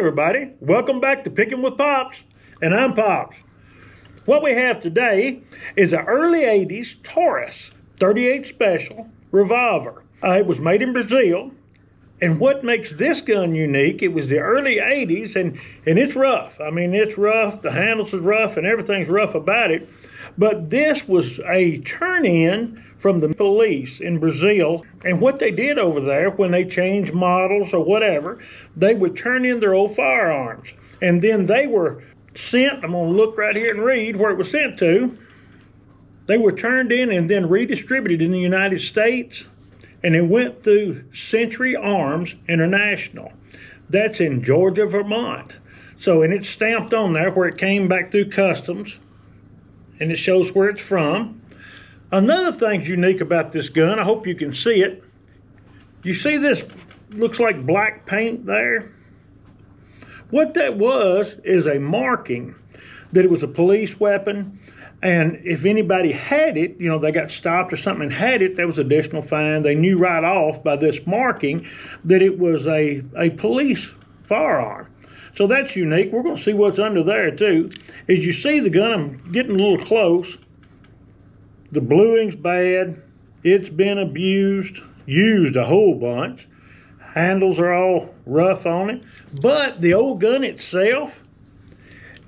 everybody, welcome back to Pickin' with Pops, and I'm Pops. What we have today is an early 80s Taurus 38 Special Revolver. It was made in Brazil, and what makes this gun unique, it was the early 80s, and it's rough. I mean, it's rough, the handles is rough, and everything's rough about it, but this was a turn-in from the police in Brazil, and what they did over there when they changed models or whatever, they would turn in their old firearms, and then they were sent. I'm going to look right here and read where it was sent to. They were turned in and then redistributed in the United States, and it went through Century Arms International. That's in Georgia, Vermont. So, and it's stamped on there where it came back through customs, and it shows where it's from. Another thing's unique about this gun, I hope you can see it. You see this looks like black paint there? What that was is a marking that it was a police weapon, and if anybody had it, you know, they got stopped or something and had it, that was additional fine. They knew right off by this marking that it was a police firearm. So that's unique. We're going to see what's under there too. As you see the gun, I'm getting a little close. The bluing's bad. It's been abused, used a whole bunch. Handles are all rough on it. But the old gun itself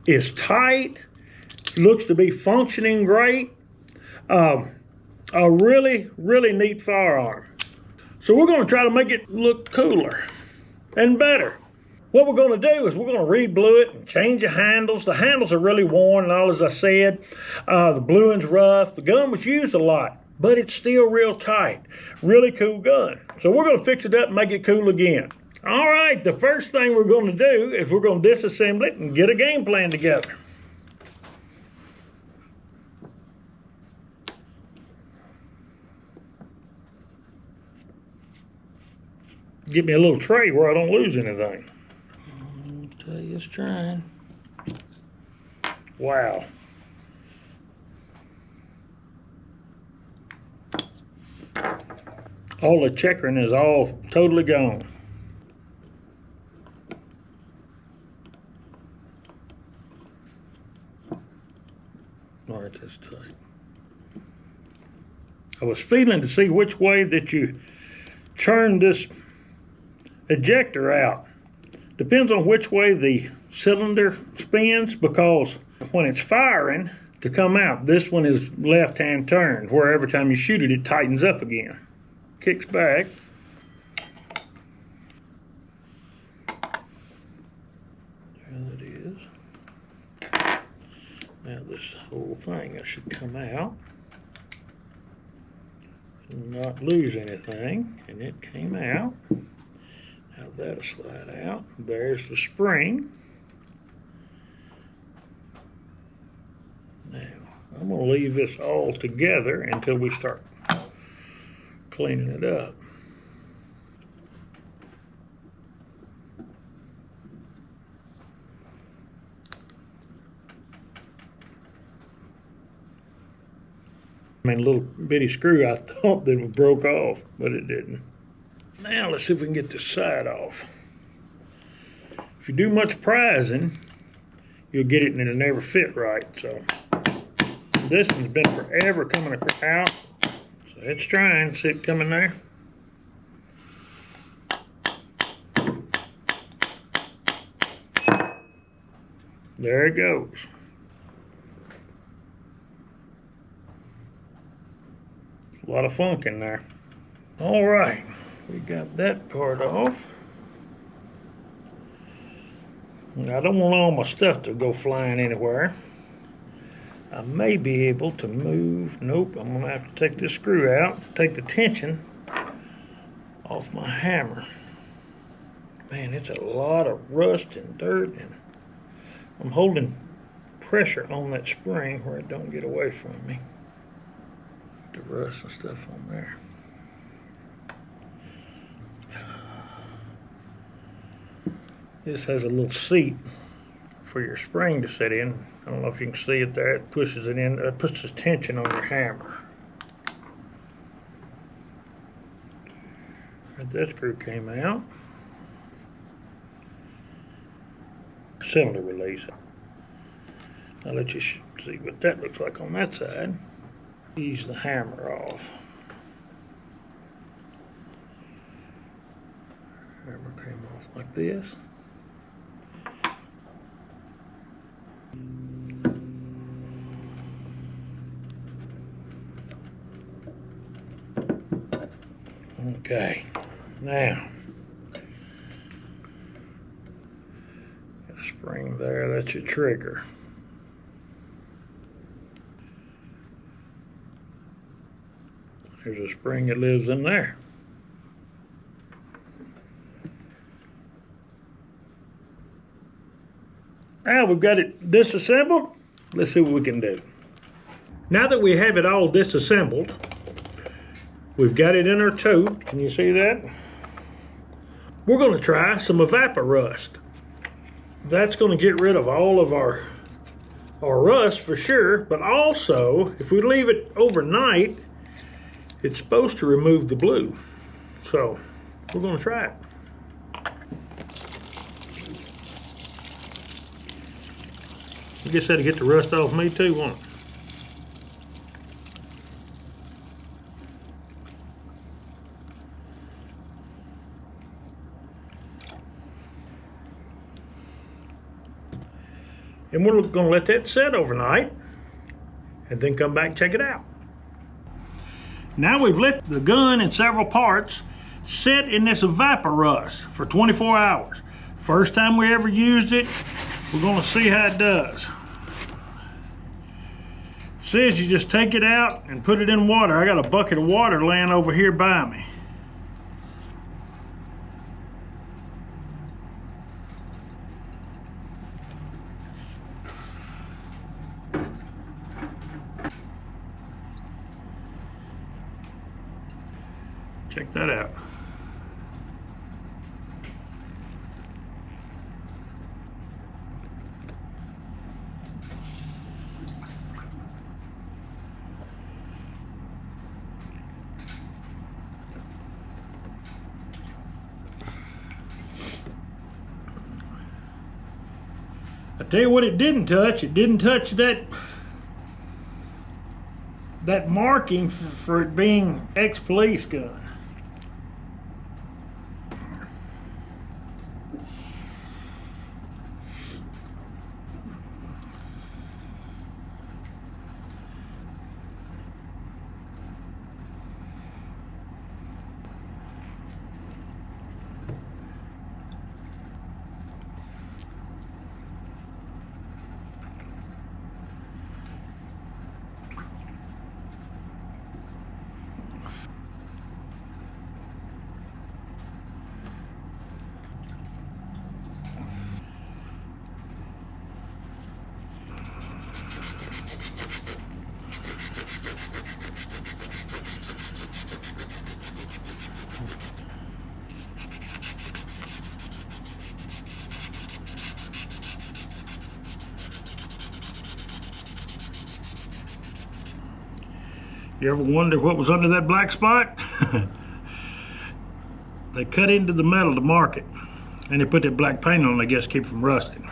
is tight. Looks to be functioning great. A really, really neat firearm. So we're going to try to make it look cooler and better. What we're going to do is we're going to re-blue it and change the handles. The handles are really worn and all, as I said. The bluing's rough. The gun was used a lot, but it's still real tight. Really cool gun. So we're going to fix it up and make it cool again. All right, the first thing we're going to do is we're going to disassemble it and get a game plan together. Get me a little tray where I don't lose anything. I'll tell you, it's trying. Wow. All the checkering is all totally gone. All right, that's tight. I was feeling to see which way that you turn this ejector out. Depends on which way the cylinder spins, because when it's firing to come out, this one is left-hand turned, where every time you shoot it, it tightens up again. Kicks back. There it is. Now this whole thing, that should come out. Not lose anything, and it came out. Now that'll slide out. There's the spring. Now, I'm going to leave this all together until we start cleaning it up. I mean, a little bitty screw, I thought that it broke off, but it didn't. Now let's see if we can get this side off. If you do much prizing, you'll get it and it'll never fit right. So this one's been forever coming out. So it's trying. See it coming there? There it goes. A lot of funk in there. All right, we got that part off. I don't want all my stuff to go flying anywhere. I may be able to move. Nope, I'm gonna have to take this screw out, take the tension off my hammer. Man, it's a lot of rust and dirt, and I'm holding pressure on that spring where it don't get away from me. The rust and stuff on there. This has a little seat for your spring to sit in. I don't know if you can see it there. It pushes it in, puts the tension on your hammer. Right, that screw came out. cylinder release. I'll let you see what that looks like on that side. Ease the hammer off. Hammer came off like this. Okay, now, got a spring there, that's your trigger. There's a spring that lives in there. Now we've got it disassembled. Let's see what we can do. Now that we have it all disassembled, we've got it in our tote. Can you see that? We're going to try some evapor rust. That's going to get rid of all of our rust for sure, but also if we leave it overnight, it's supposed to remove the blue. So we're going to try it. I guess that'll get the rust off me too, won't it? And we're going to let that set overnight and then come back and check it out. Now we've let the gun in several parts sit in this evapor rust for 24 hours. First time we ever used it, we're going to see how it does. It says you just take it out and put it in water. I got a bucket of water laying over here by me. Check that out. I tell you what it didn't touch. It didn't touch that marking for it being ex-police gun. You ever wonder what was under that black spot? They cut into the metal to mark it, and they put that black paint on it, I guess, to keep it from rusting.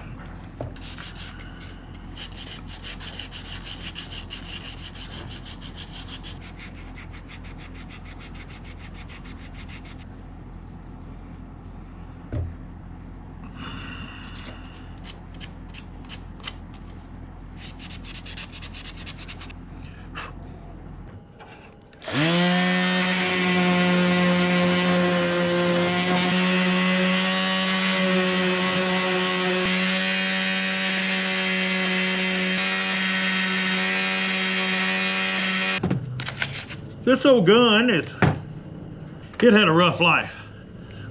This old gun, it had a rough life.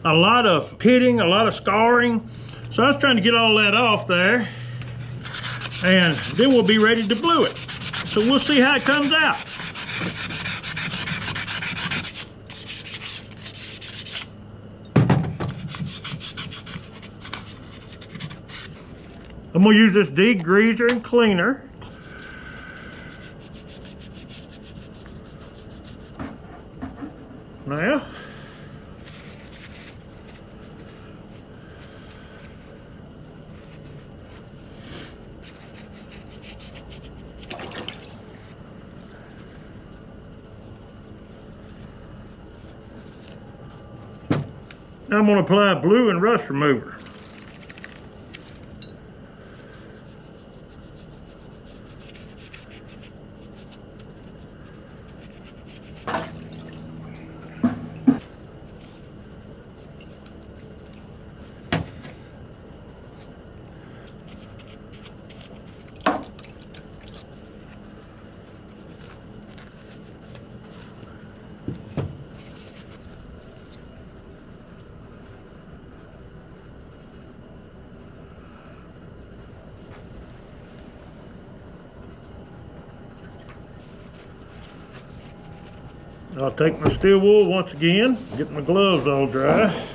A lot of pitting, a lot of scarring. So I was trying to get all that off there, and then we'll be ready to blue it. So we'll see how it comes out. I'm gonna use this degreaser and cleaner. Now, I'm going to apply blue and rust remover. I'll take my steel wool once again, get my gloves all dry.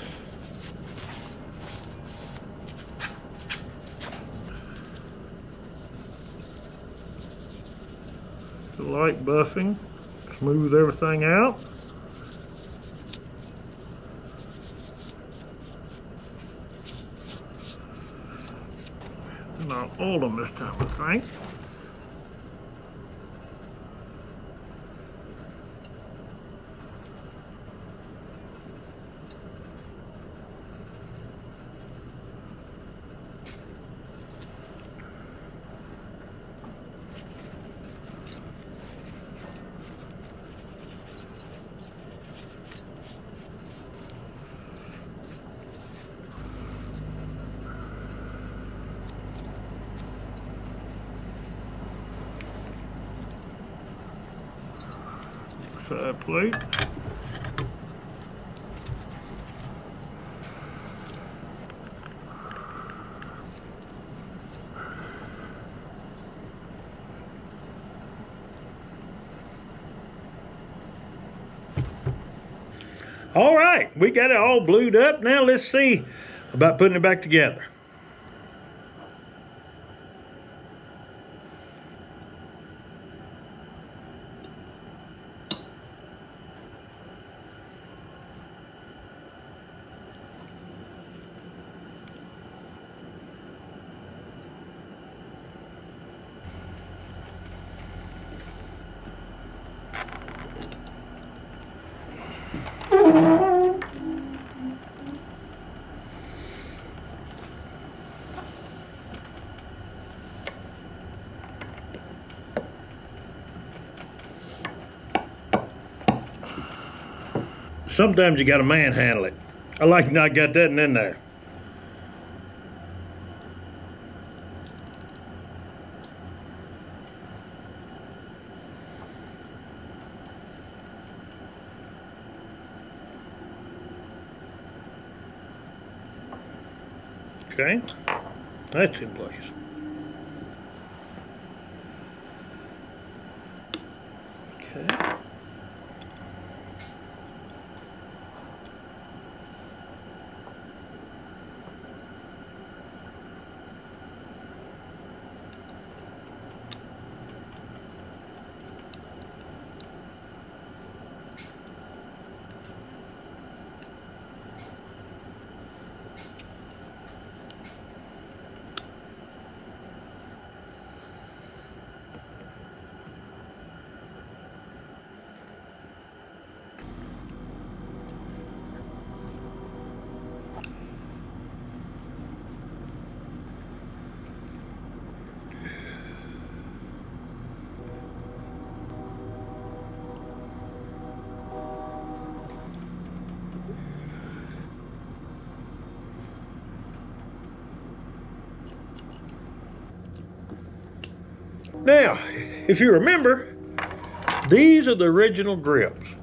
Light buffing, smooth everything out. Not all of them this time, I think. Side plate. All right, we got it all blued up. Now let's see about putting it back together. Sometimes you gotta manhandle it. I like not got that in there. Okay, that's in place. Okay. Now, if you remember, these are the original grips.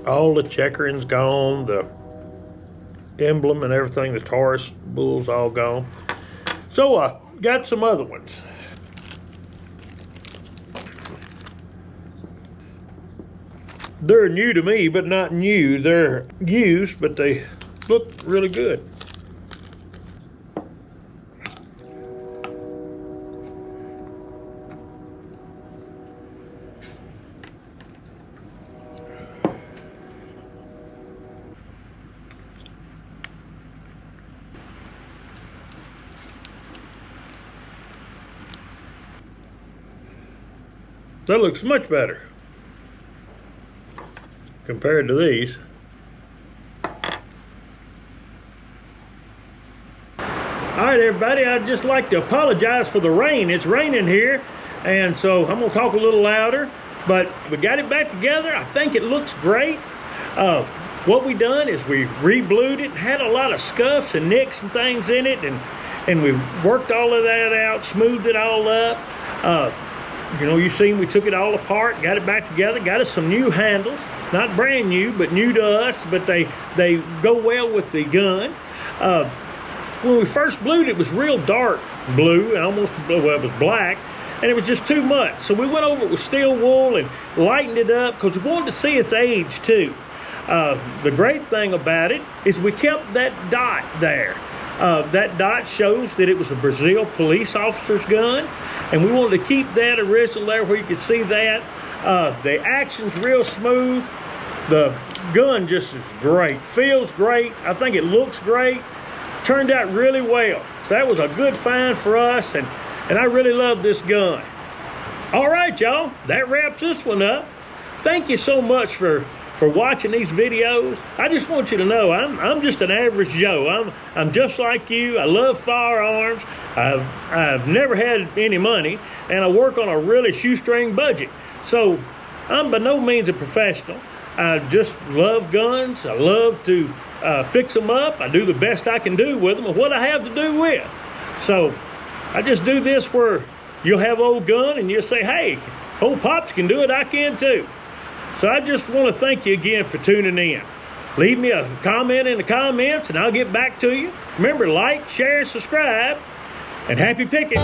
All the checkering's gone, the emblem and everything, the Taurus bull's all gone. So I got some other ones. They're new to me, but not new. They're used, but they look really good. That looks much better compared to these. All right, everybody, I'd just like to apologize for the rain. It's raining here, and so I'm gonna talk a little louder, but we got it back together. I think it looks great. What we done is we re-blued it, had a lot of scuffs and nicks and things in it, and we worked all of that out, smoothed it all up. You know, you seen we took it all apart, got it back together, got us some new handles, not brand new, but new to us, but they go well with the gun. When we first blued it, it was real dark blue, and almost, well, it was black, and it was just too much. So we went over it with steel wool and lightened it up because we wanted to see its age too. The great thing about it is we kept that dot there. That dot shows that it was a Brazil police officer's gun, and we wanted to keep that original there where you could see that. The action's real smooth. The gun just is great, feels great. I think it looks great. Turned out really well. So that was a good find for us, and I really love this gun. All right, y'all, that wraps this one up. Thank you so much for watching these videos. I just want you to know I'm just an average Joe. I'm just like you. I love firearms. I've never had any money, and I work on a really shoestring budget. So I'm by no means a professional. I just love guns. I love to fix them up. I do the best I can do with them and what I have to do with. So I just do this where you'll have old gun and you'll say, hey, if old Pops can do it, I can too. So I just want to thank you again for tuning in. Leave me a comment in the comments and I'll get back to you. Remember, like, share, subscribe, and happy picking.